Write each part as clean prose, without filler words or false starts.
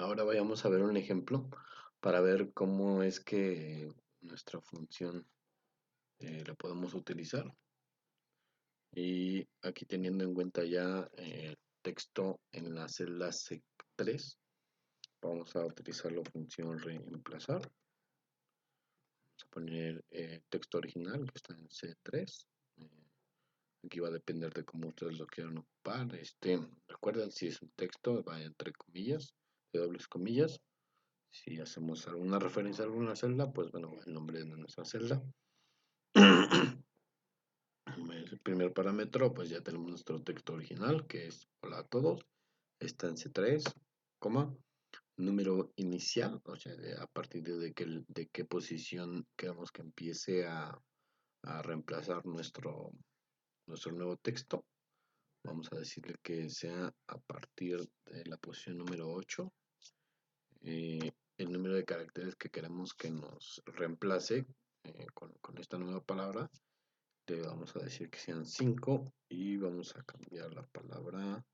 Ahora vayamos a ver un ejemplo para ver cómo es que nuestra función la podemos utilizar. Y aquí teniendo en cuenta ya el texto en la celda C3, vamos a utilizar la función reemplazar. Vamos a poner texto original que está en C3. Aquí va a depender de cómo ustedes lo quieran ocupar. Recuerden, si es un texto, va entre comillas, de dobles comillas. Si hacemos alguna referencia a alguna celda, pues bueno, el nombre de nuestra celda. El primer parámetro, pues ya tenemos nuestro texto original, que es hola a todos. Está en C3, coma, número inicial, o sea, a partir de qué posición queremos que empiece a reemplazar nuestro nuevo texto. Vamos a decirle que sea a partir de la posición número 8. El número de caracteres que queremos que nos reemplace con esta nueva palabra, le vamos a decir que sean 5 y vamos a cambiar la palabra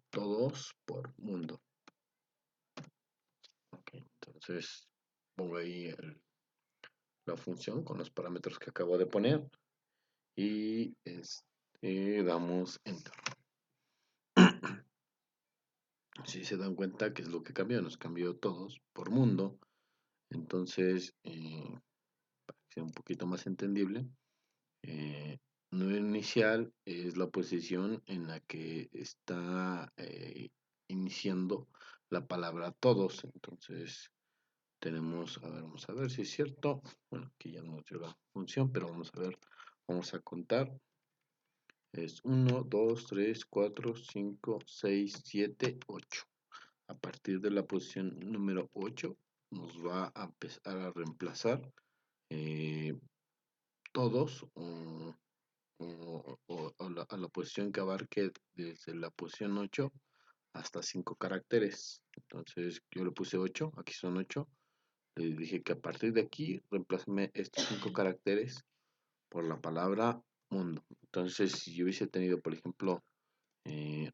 todos por mundo. Ok, entonces pongo ahí la función con los parámetros que acabo de poner y damos enter. Si se dan cuenta que es lo que cambió, nos cambió todos por mundo. Entonces, para que sea un poquito más entendible, número inicial es la posición en la que está iniciando la palabra todos. Entonces, tenemos, a ver, vamos a ver si es cierto. Bueno, aquí ya no nos dio la función, pero vamos a ver, vamos a contar. Es 1, 2, 3, 4, 5, 6, 7, 8. A partir de la posición número 8 nos va a empezar a reemplazar todos a la posición que abarque desde la posición 8 hasta 5 caracteres. Entonces yo le puse 8, aquí son 8. Le dije que a partir de aquí reemplázame estos 5 caracteres por la palabra mundo. Entonces si yo hubiese tenido, por ejemplo,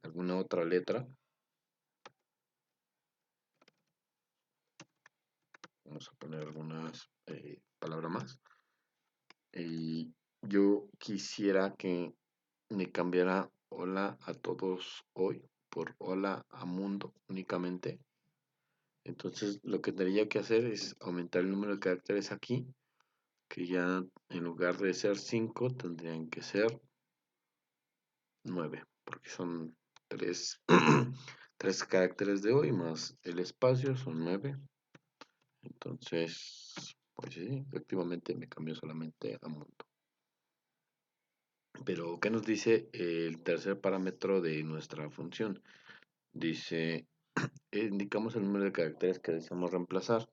alguna otra letra, vamos a poner algunas palabras más, y yo quisiera que me cambiara hola a todos hoy por hola a mundo únicamente. Entonces lo que tendría que hacer es aumentar el número de caracteres aquí, que ya en lugar de ser 5 tendrían que ser 9, porque son 3, 3 caracteres de hoy más el espacio son 9. Entonces, pues sí, efectivamente me cambió solamente a mundo. Pero, ¿qué nos dice el tercer parámetro de nuestra función? Dice, indicamos el número de caracteres que deseamos reemplazar.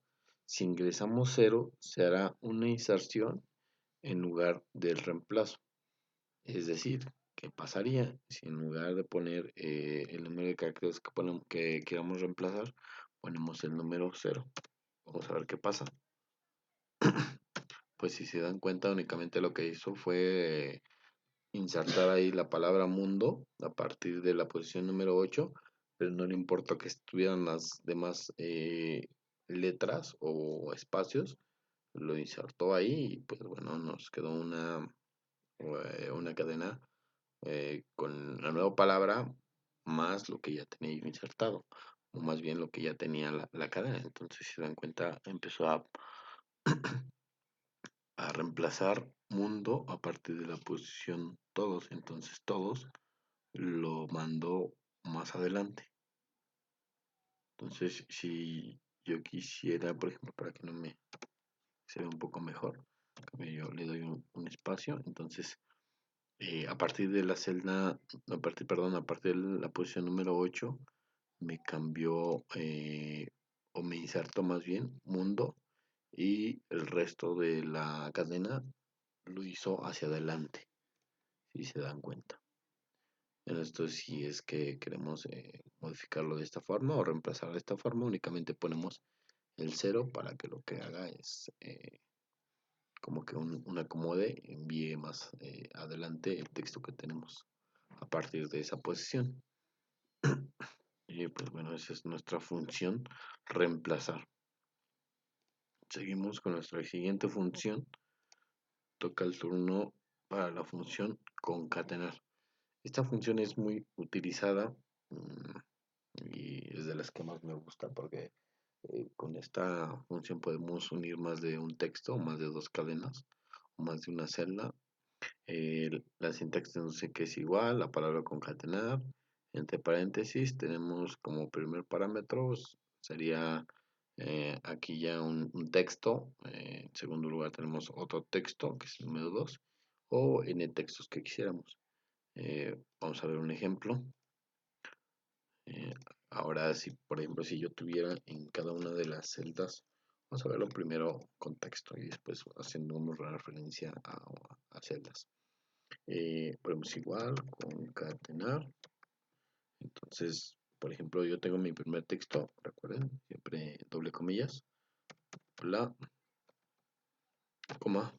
Si ingresamos 0, se hará una inserción en lugar del reemplazo. Es decir, ¿qué pasaría si en lugar de poner el número de caracteres que queramos reemplazar, ponemos el número 0? Vamos a ver qué pasa. Pues si se dan cuenta, únicamente lo que hizo fue insertar ahí la palabra mundo a partir de la posición número 8, pero no le importa que estuvieran las demás letras o espacios, lo insertó ahí y pues bueno, nos quedó una cadena con la nueva palabra más lo que ya tenía yo insertado, o más bien lo que ya tenía la cadena. Entonces, si se dan cuenta, empezó a reemplazar mundo a partir de la posición todos. Entonces, todos lo mandó más adelante. Entonces, si yo quisiera, por ejemplo, para que no me se vea un poco mejor, yo le doy un espacio. Entonces, a partir de la celda, a partir de la posición número 8, me cambió o me insertó más bien mundo y el resto de la cadena lo hizo hacia adelante, si se dan cuenta. En esto, si es que queremos modificarlo de esta forma o reemplazar de esta forma, únicamente ponemos el 0 para que lo que haga es como que un acomode, envíe más adelante el texto que tenemos a partir de esa posición. Y pues bueno, esa es nuestra función, reemplazar. Seguimos con nuestra siguiente función. Toca el turno para la función concatenar. Esta función es muy utilizada y es de las que más me gusta porque con esta función podemos unir más de un texto, más de dos cadenas, o más de una celda. La sintaxis no sé qué es igual, la palabra concatenar. Entre paréntesis tenemos como primer parámetro, sería aquí ya un texto. En segundo lugar tenemos otro texto, que es el número 2 o n textos que quisiéramos. Vamos a ver un ejemplo. Eh, Ahora, si por ejemplo, si yo tuviera en cada una de las celdas, vamos a verlo primero con texto y después haciendo una referencia a celdas. Ponemos igual, concatenar. Entonces, por ejemplo, yo tengo mi primer texto, recuerden, siempre doble comillas, hola, coma,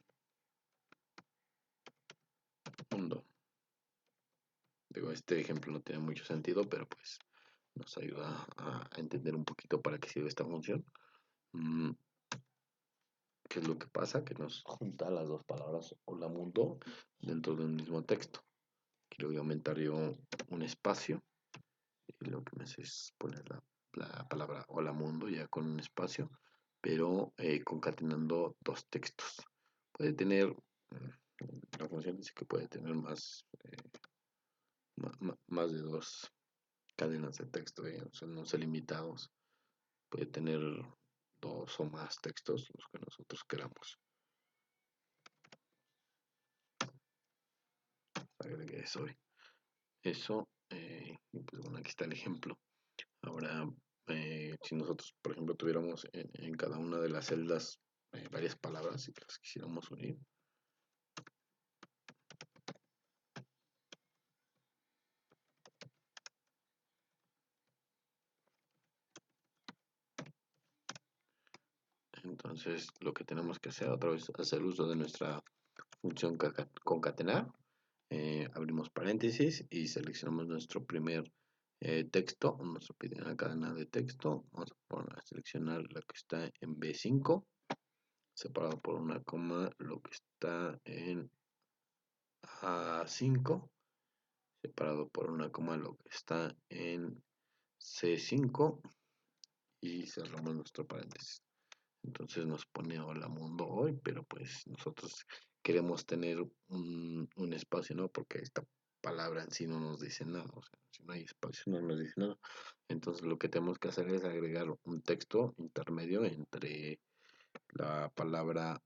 mundo. Digo, este ejemplo no tiene mucho sentido, pero pues nos ayuda a entender un poquito para qué sirve esta función. ¿Qué es lo que pasa? Que nos junta las dos palabras hola mundo dentro de un mismo texto. Quiero aumentar yo un espacio y lo que me hace es poner la palabra hola mundo ya con un espacio, pero concatenando dos textos. Puede tener, la función dice que puede tener más de dos cadenas de texto, son no ser limitados. Puede tener dos o más textos, los que nosotros queramos. Agregué eso. Y pues bueno, aquí está el ejemplo. Ahora, si nosotros, por ejemplo, tuviéramos en cada una de las celdas varias palabras y las quisiéramos unir, entonces lo que tenemos que hacer otra vez es hacer uso de nuestra función concatenar. Abrimos paréntesis y seleccionamos nuestro primer texto, nuestra primera cadena de texto. Vamos a seleccionar la que está en B5, separado por una coma lo que está en A5, separado por una coma lo que está en C5 y cerramos nuestro paréntesis. Entonces nos pone hola mundo hoy, pero pues nosotros queremos tener un espacio, ¿no? Porque esta palabra en sí no nos dice nada, o sea, si no hay espacio no nos dice nada. Entonces lo que tenemos que hacer es agregar un texto intermedio entre la palabra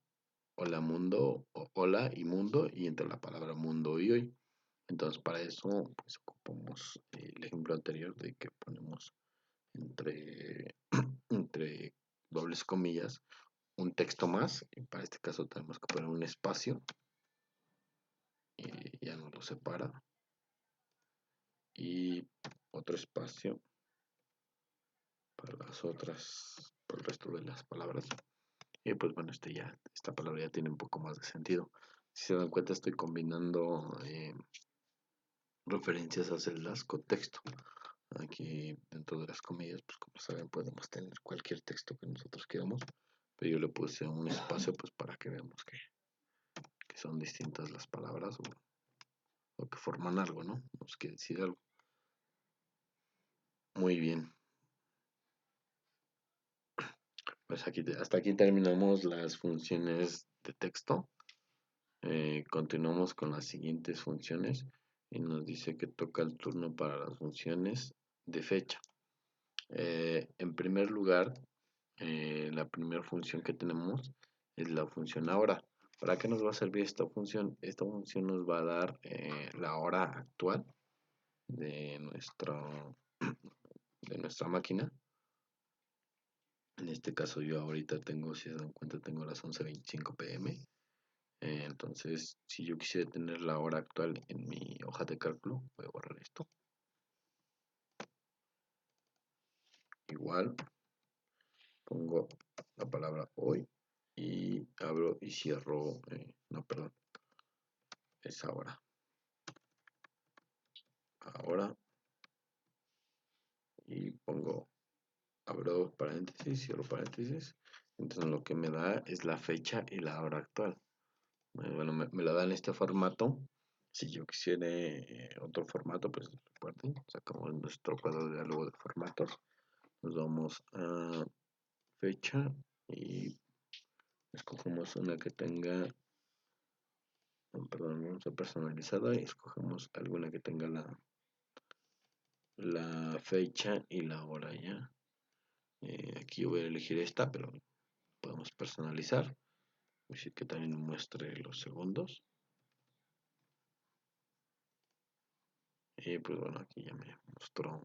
hola mundo, o hola y mundo, y entre la palabra mundo y hoy. Entonces para eso pues ocupamos el ejemplo anterior de que ponemos entre, entre dobles comillas un texto más, y para este caso tenemos que poner un espacio y ya nos lo separa, y otro espacio para las otras, para el resto de las palabras. Y pues bueno, esta palabra ya tiene un poco más de sentido. Si se dan cuenta, estoy combinando referencias a celdas con texto. Aquí dentro de las comillas, pues como saben, podemos tener cualquier texto que nosotros queramos, pero yo le puse un espacio pues para que veamos que son distintas las palabras o que forman algo, ¿no? Nos quiere decir algo. Muy bien, pues hasta aquí terminamos las funciones de texto. Continuamos con las siguientes funciones y nos dice que toca el turno para las funciones de fecha. En primer lugar, la primera función que tenemos es la función ahora. ¿Para qué nos va a servir esta función? Esta función nos va a dar la hora actual de de nuestra máquina. En este caso yo ahorita tengo, si se dan cuenta, tengo las 11:25 pm. Entonces, si yo quisiera tener la hora actual en mi hoja de cálculo, voy a borrar esto. Igual, pongo la palabra hoy y abro y cierro, no, perdón, es ahora y abro paréntesis, cierro paréntesis. Entonces lo que me da es la fecha y la hora actual. Bueno, me lo da en este formato. Si yo quisiera otro formato, pues recuerden, sacamos nuestro cuadro de diálogo de formatos. Nos vamos a fecha y escogemos una que tenga, perdón, vamos a personalizada y escogemos alguna que tenga la fecha y la hora ya. Aquí yo voy a elegir esta, pero podemos personalizar. Voy a decir que también muestre los segundos. Y pues bueno, aquí ya me mostró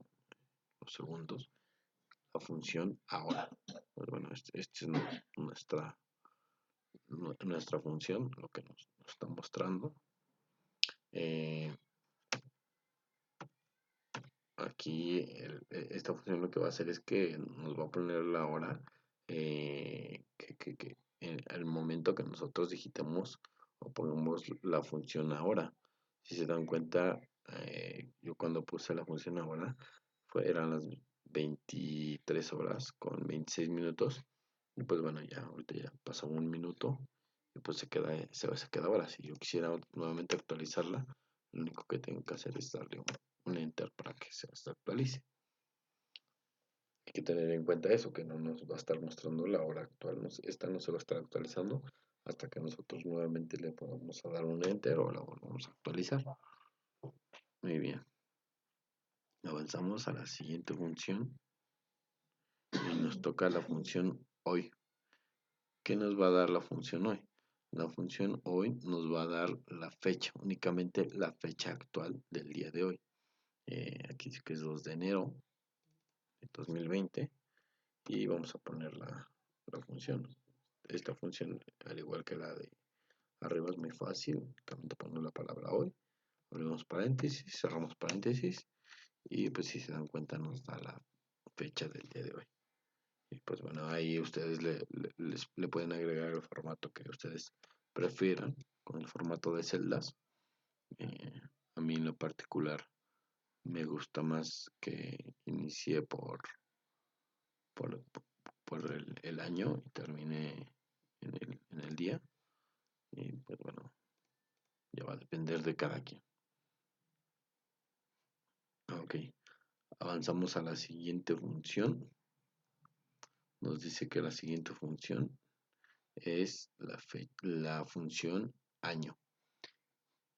los segundos. La función ahora. Pues bueno, esta es nuestra función, lo que nos está mostrando. Aquí esta función lo que va a hacer es que nos va a poner la hora que en el momento que nosotros digitemos o pongamos la función ahora. Si se dan cuenta, yo cuando puse la función ahora eran las 23 horas con 26 minutos y pues bueno, ya ahorita ya pasó un minuto y pues se queda ahora. Si yo quisiera nuevamente actualizarla, lo único que tengo que hacer es darle un enter para que se actualice. Hay que tener en cuenta eso, que no nos va a estar mostrando la hora actual. Esta no se va a estar actualizando hasta que nosotros nuevamente le podamos a dar un enter o la volvamos a actualizar. Muy bien. Avanzamos a la siguiente función y nos toca la función hoy. ¿Qué nos va a dar la función hoy? La función hoy nos va a dar la fecha, únicamente la fecha actual del día de hoy. Aquí dice que es 2 de enero de 2020 y vamos a poner la función. Esta función, al igual que la de arriba, es muy fácil. Únicamente ponemos la palabra hoy, abrimos paréntesis, cerramos paréntesis y pues si se dan cuenta nos da la fecha del día de hoy. Y pues bueno, ahí ustedes le pueden agregar el formato que ustedes prefieran, con el formato de celdas. A mí en lo particular me gusta más que inicie por, por el año y termine en el día. Y pues bueno, ya va a depender de cada quien. Ok, avanzamos a la siguiente función. Nos dice que la siguiente función es la función año.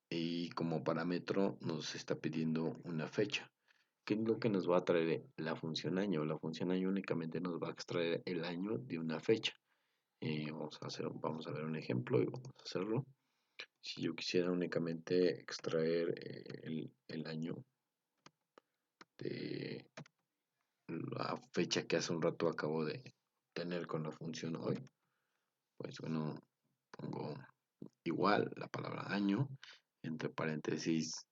Y como parámetro nos está pidiendo una fecha. ¿Qué es lo que nos va a traer la función año? La función año únicamente nos va a extraer el año de una fecha. Vamos a ver un ejemplo y vamos a hacerlo. Si yo quisiera únicamente extraer el año de la fecha que hace un rato acabo de tener con la función hoy, pues bueno, pongo igual la palabra año, entre paréntesis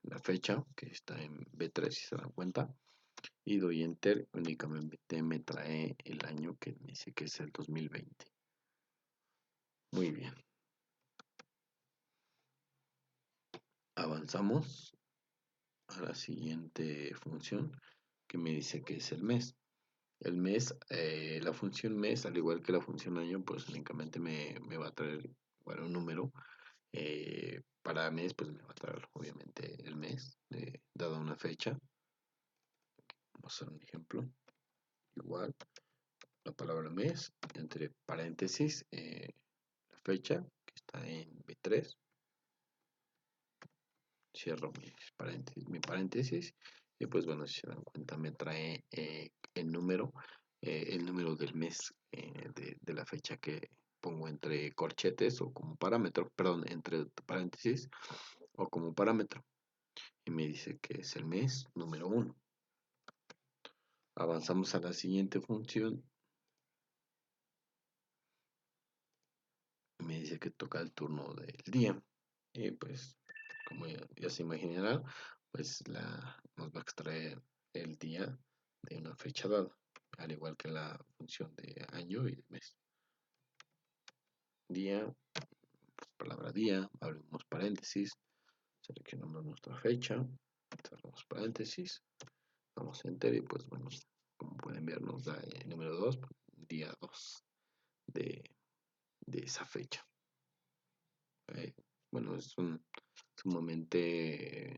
la fecha, que está en B3 si se dan cuenta, y doy enter, únicamente me trae el año que dice que es el 2020. Muy bien. Avanzamos a la siguiente función que me dice que es el mes. El mes, la función mes, al igual que la función año, pues únicamente me va a traer, bueno, un número. Para mes, pues me va a traer obviamente el mes, dada una fecha. Vamos a hacer un ejemplo. Igual, la palabra mes, entre paréntesis, la fecha, que está en B3. Cierro mi paréntesis. Y pues bueno, si se dan cuenta, me trae el número del mes de la fecha que pongo entre corchetes o como parámetro, perdón, entre paréntesis o como parámetro. Y me dice que es el mes número 1. Avanzamos a la siguiente función. Me dice que toca el turno del día. Y pues, como ya se imaginarán, pues nos va a extraer el día de una fecha dada, al igual que la función de año y de mes. Día, pues, palabra día, abrimos paréntesis, seleccionamos nuestra fecha, cerramos paréntesis, damos enter y pues bueno, como pueden ver, nos da el número 2, día 2 de, de esa fecha. Eh, bueno, son sumamente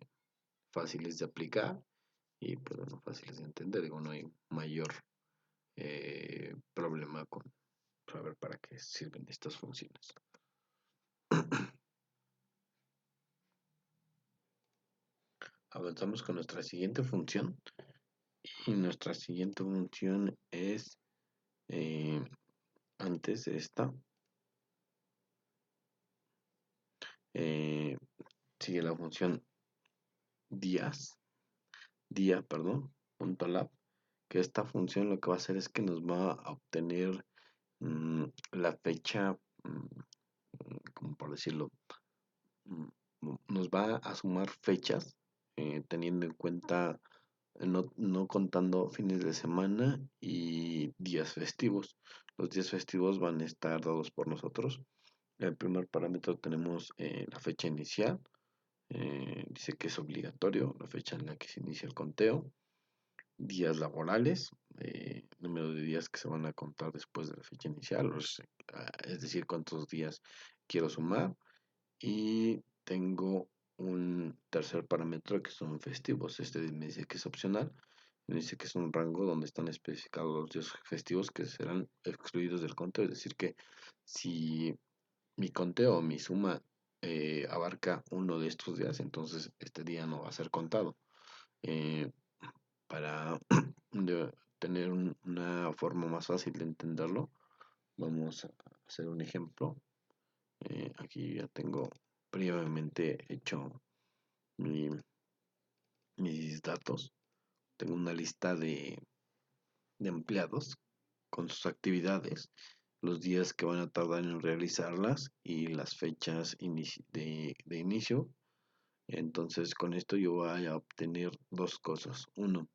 fáciles de aplicar y pues bueno, fáciles de entender. Digo, no hay mayor problema con saber para qué sirven estas funciones. Avanzamos con nuestra siguiente función y nuestra siguiente función es eh, antes de esta eh, sigue la función días, día, perdón, punto lab, que esta función lo que va a hacer es que nos va a obtener la fecha, como por decirlo, mm, nos va a sumar fechas teniendo en cuenta, no contando fines de semana y días festivos. Los días festivos van a estar dados por nosotros. El primer parámetro tenemos la fecha inicial. Dice que es obligatorio la fecha en la que se inicia el conteo. Días laborales, número de días que se van a contar después de la fecha inicial, es decir, cuántos días quiero sumar. Y tengo un tercer parámetro que son festivos. Este me dice que es opcional. Me dice que es un rango donde están especificados los días festivos que serán excluidos del conteo. Es decir, que si mi conteo o mi suma abarca uno de estos días, entonces este día no va a ser contado. Eh, para tener una forma más fácil de entenderlo, vamos a hacer un ejemplo. Aquí ya tengo previamente hecho mi- mis datos. Tengo una lista de empleados con sus actividades, los días que van a tardar en realizarlas y las fechas de inicio. Entonces con esto yo voy a obtener dos cosas. Uno,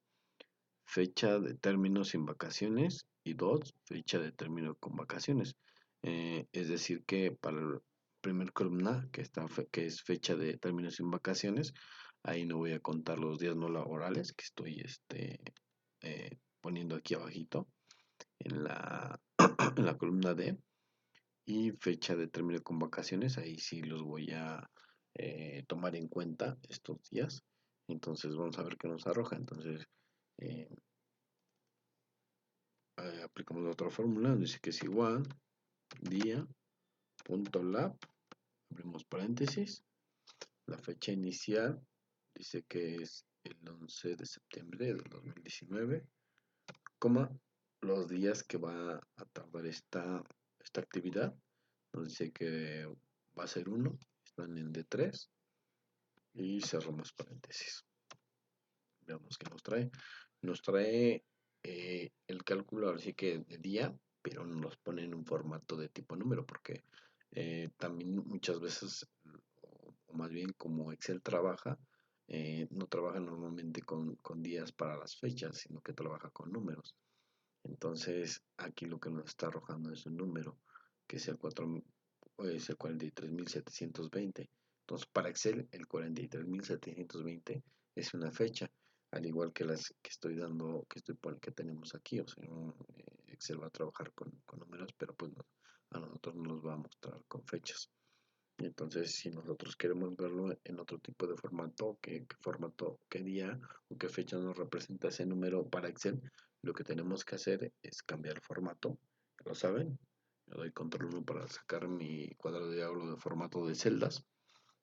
fecha de término sin vacaciones y dos, fecha de término con vacaciones. Es decir que para la primer columna, que es fecha de término sin vacaciones, ahí no voy a contar los días no laborales que estoy poniendo aquí abajito en la, en la columna D. Y fecha de término con vacaciones, ahí sí los voy a tomar en cuenta estos días. Entonces vamos a ver qué nos arroja. Entonces eh, aplicamos la otra fórmula, dice que es igual día.lab, abrimos paréntesis, la fecha inicial dice que es el 11 de septiembre del 2019, coma, los días que va a tardar esta actividad, nos dice que va a ser uno, están en D3 y cerramos paréntesis. Veamos qué nos trae. Nos trae el cálculo, así que de día, pero nos pone en un formato de tipo número, porque también muchas veces, o más bien como Excel trabaja, no trabaja normalmente con días para las fechas, sino que trabaja con números. Entonces, aquí lo que nos está arrojando es un número, que es es el 43.720. Entonces, para Excel, el 43.720 es una fecha, al igual que las que estoy dando, que tenemos aquí. O sea, Excel va a trabajar con números, pero pues a nosotros nos va a mostrar con fechas. Entonces, si nosotros queremos verlo en otro tipo de formato, qué formato, qué día o qué fecha nos representa ese número para Excel, lo que tenemos que hacer es cambiar el formato. ¿Lo saben? Le doy control 1 para sacar mi cuadro de diálogo de formato de celdas.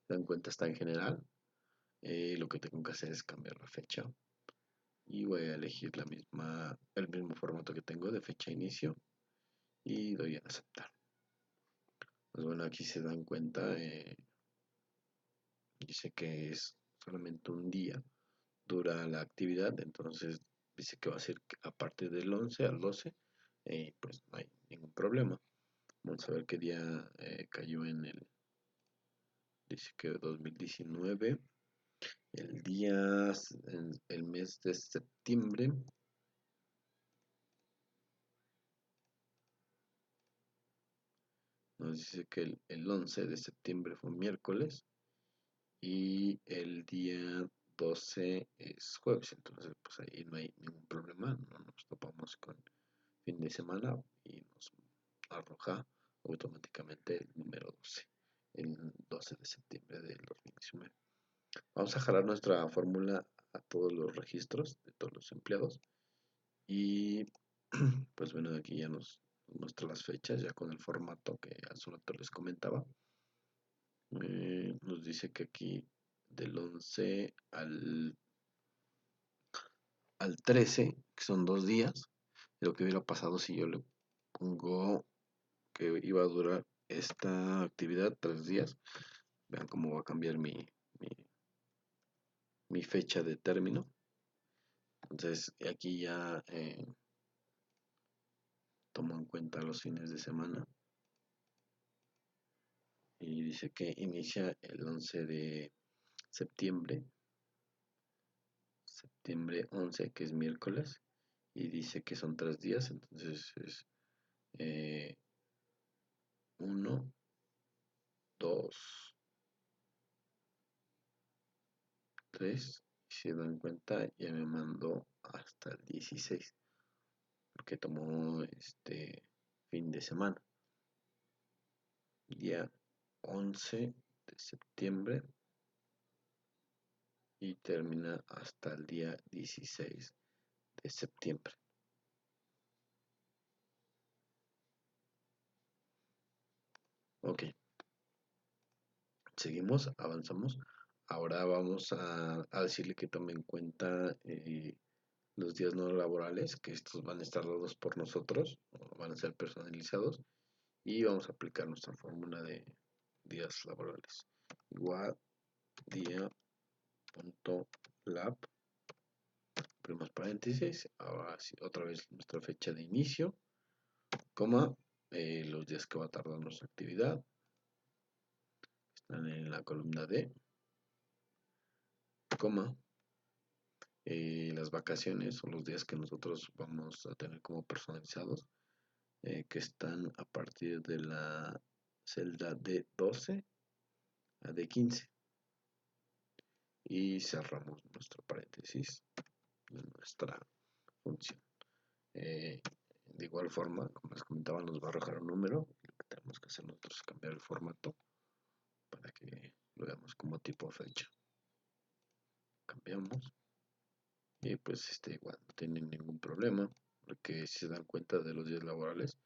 Se dan cuenta, está en general. Lo que tengo que hacer es cambiar la fecha. Y voy a elegir el mismo formato que tengo de fecha inicio. Y doy a aceptar. Pues bueno, aquí se dan cuenta. Dice que es solamente un día dura la actividad, entonces dice que va a ser a partir del 11 al 12, pues no hay ningún problema. Vamos a ver qué día cayó dice que 2019, el mes de septiembre, nos dice que el 11 de septiembre fue un miércoles y el día 12 es jueves, entonces pues ahí no hay ningún problema, no nos topamos con fin de semana y nos arroja automáticamente el número 12, el 12 de septiembre del 2019. Vamos a jalar nuestra fórmula a todos los registros de todos los empleados y pues bueno, aquí ya nos muestra las fechas ya con el formato que hace un rato les comentaba. Nos dice que aquí del 11 al 13, que son 2 días, lo que hubiera pasado si yo le pongo que iba a durar esta actividad 3 días. Vean cómo va a cambiar mi, mi fecha de término. Entonces aquí ya tomo en cuenta los fines de semana y dice que inicia el 11 de septiembre, septiembre 11, que es miércoles, y dice que son 3 días, entonces es 1, 2, 3, y si dan cuenta ya me mandó hasta el 16, porque tomó este fin de semana, día 11 de septiembre y termina hasta el día 16 de septiembre. Ok, seguimos, avanzamos. Ahora vamos a decirle que tome en cuenta los días no laborales, que estos van a estar dados por nosotros, van a ser personalizados, y vamos a aplicar nuestra fórmula de días laborales. Igual día.lab, primeros paréntesis, ahora sí, otra vez nuestra fecha de inicio, coma, los días que va a tardar nuestra actividad, están en la columna D, coma, las vacaciones o los días que nosotros vamos a tener como personalizados, que están a partir de la celda D12 a D15, y cerramos nuestro paréntesis de nuestra función. De igual forma, como les comentaba, nos va a arrojar un número. Lo que tenemos que hacer nosotros es cambiar el formato para que lo veamos como tipo fecha. Cambiamos y pues igual no tienen ningún problema, porque si se dan cuenta de los días laborales,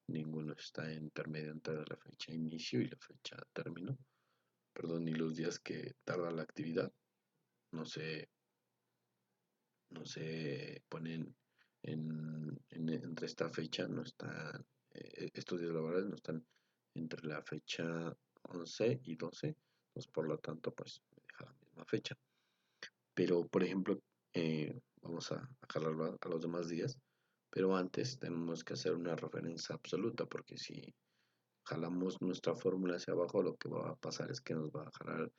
ninguno está intermedio entre la fecha inicio y la fecha término, perdón, ni los días que tarda la actividad no se ponen entre esta fecha, no están, estos días laborales no están entre la fecha 11 y 12, entonces por lo tanto pues me deja la misma fecha. Pero por ejemplo, vamos a jalarlo a los demás días, pero antes tenemos que hacer una referencia absoluta, porque si jalamos nuestra fórmula hacia abajo, lo que va a pasar es que nos va a jalar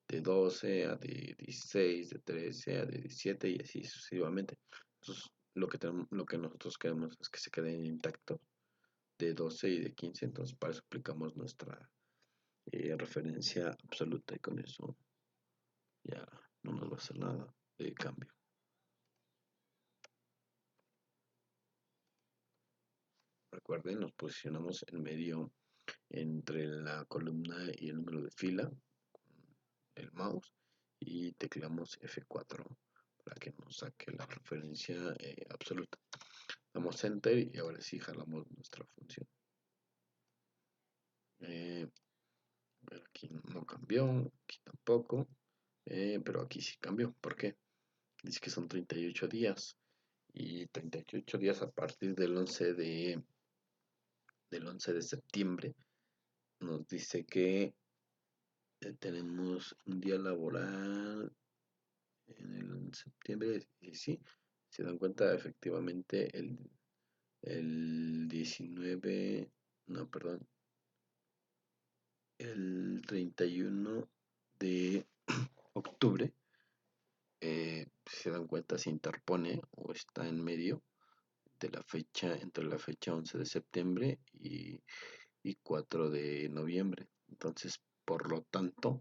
de 12 a de 16, de 13 a de 17 y así sucesivamente. Entonces, lo que nosotros queremos es que se queden intactos de 12 y de 15, entonces para eso aplicamos nuestra referencia absoluta y con eso ya no nos va a hacer nada de cambio. Recuerden, nos posicionamos en medio entre la columna y el número de fila con el mouse y tecleamos F4 para que nos saque la referencia absoluta. Damos enter y ahora sí jalamos nuestra función. Aquí no cambió, aquí tampoco, pero aquí sí cambió. ¿Por qué? Dice que son 38 días y 38 días a partir del 11 de septiembre. Nos dice que tenemos un día laboral en el septiembre, y sí, se dan cuenta efectivamente el 19, no, perdón, el 31 de octubre, se dan cuenta, se interpone o está en medio de la fecha, entre la fecha 11 de septiembre y 4 de noviembre. Entonces, por lo tanto,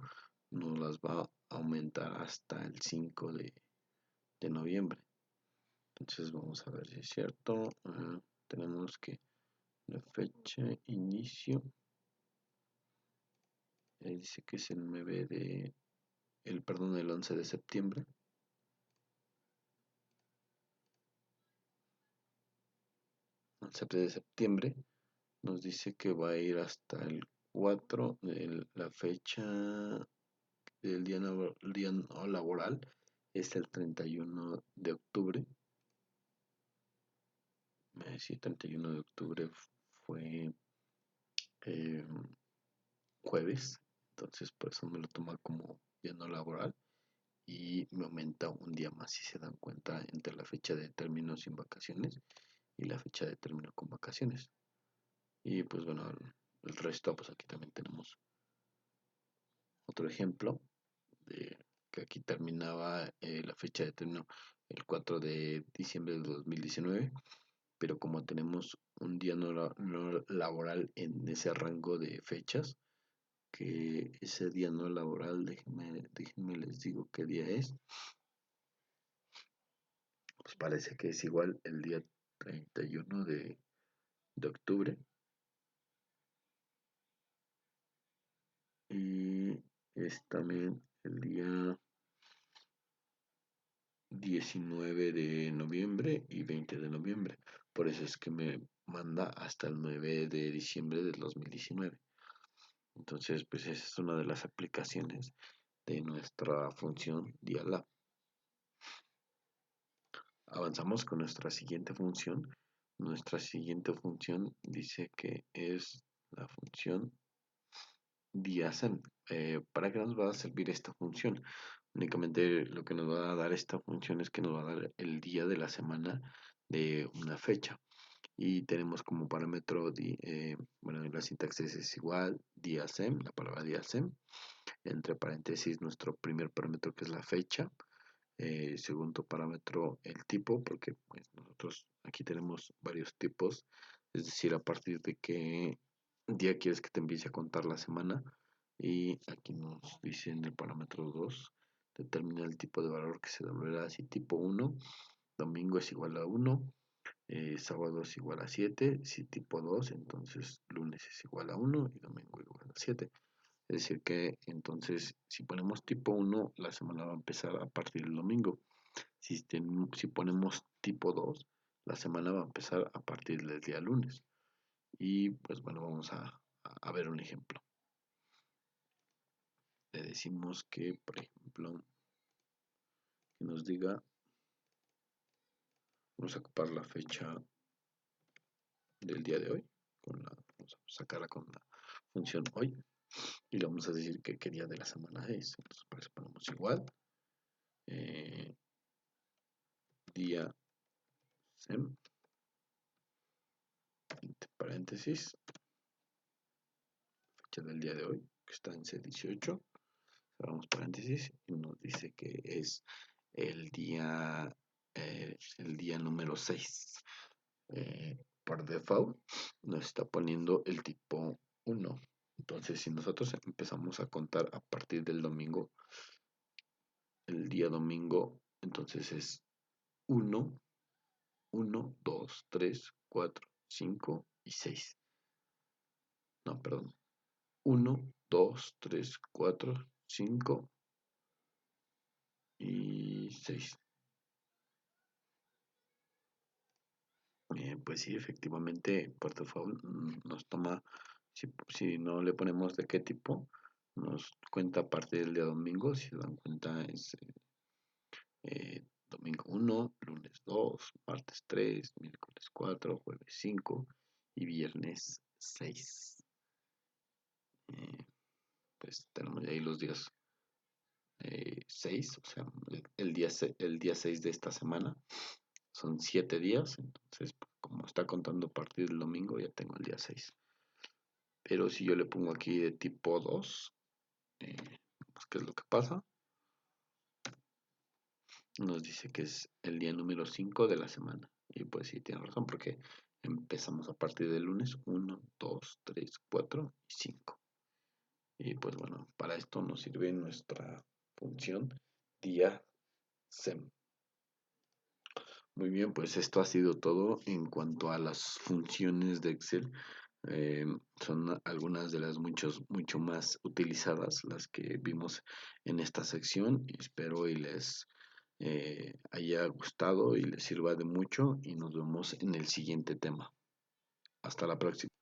nos las va aumentar hasta el 5 de noviembre. Entonces vamos a ver si es cierto. Tenemos que la fecha inicio dice que es el 9 de el 11 de septiembre. El 7 de septiembre nos dice que va a ir hasta el 4 de la fecha del día no laboral es el 31 de octubre. Sí, 31 de octubre fue eh, jueves, entonces por eso me lo toma como día no laboral y me aumenta un día más si se dan cuenta entre la fecha de término sin vacaciones y la fecha de término con vacaciones. Y pues bueno, el resto, pues aquí también tenemos otro ejemplo de que aquí terminaba la fecha de término el 4 de diciembre del 2019, pero como tenemos un día no laboral en ese rango de fechas, que ese día no laboral, déjenme les digo qué día es, pues parece que es igual el día 31 de octubre y es también el día 19 de noviembre y 20 de noviembre. Por eso es que me manda hasta el 9 de diciembre del 2019. Entonces, pues esa es una de las aplicaciones de nuestra función dialab. Avanzamos con nuestra siguiente función. Nuestra siguiente función dice que es la función diasem. ¿Para qué nos va a servir esta función? Únicamente lo que nos va a dar esta función es que nos va a dar el día de la semana de una fecha. Y tenemos como parámetro, bueno, la sintaxis es igual, diasem, la palabra diasem, entre paréntesis nuestro primer parámetro que es la fecha, segundo parámetro el tipo, porque pues, nosotros aquí tenemos varios tipos, es decir, a partir de qué día quieres que te empiece a contar la semana, y aquí nos dice en el parámetro 2 determina el tipo de valor que se devolverá así tipo 1, domingo es igual a 1, sábado es igual a 7, si tipo 2, entonces lunes es igual a 1 y domingo igual a 7. Es decir que entonces si ponemos tipo 1, la semana va a empezar a partir del domingo. Si ponemos tipo 2, la semana va a empezar a partir del día lunes. Y pues bueno, vamos a ver un ejemplo. Le decimos que, por ejemplo, que nos diga, vamos a ocupar la fecha del día de hoy, vamos a sacarla con la función hoy, y le vamos a decir que qué día de la semana es. Entonces, para eso ponemos igual, eh, día sem, entre paréntesis, fecha del día de hoy, que está en C18, cerramos paréntesis y nos dice que es el día número 6. Por default nos está poniendo el tipo 1. Entonces, si nosotros empezamos a contar a partir del domingo, el día domingo, entonces es 1, 1, 2, 3, 4, 5 y 6. No, perdón. 1, 2, 3, 4, 5 y 6. Pues sí, efectivamente, por default nos toma, si no le ponemos de qué tipo, nos cuenta a partir del día domingo. Si se dan cuenta, es domingo 1, lunes 2, martes 3, miércoles 4, jueves 5 y viernes 6. Eh, pues tenemos ahí los días 6, o sea, el día 6 de esta semana. Son 7 días, entonces pues, como está contando a partir del domingo, ya tengo el día 6. Pero si yo le pongo aquí de tipo 2, pues, ¿qué es lo que pasa? Nos dice que es el día número 5 de la semana. Y pues sí, tiene razón, porque empezamos a partir del lunes 1, 2, 3, 4 y 5. Y pues bueno, para esto nos sirve nuestra función día sem. Muy bien, pues esto ha sido todo en cuanto a las funciones de Excel. Eh, Son algunas de las mucho más utilizadas, las que vimos en esta sección. Espero y les haya gustado y les sirva de mucho y nos vemos en el siguiente tema. Hasta la próxima.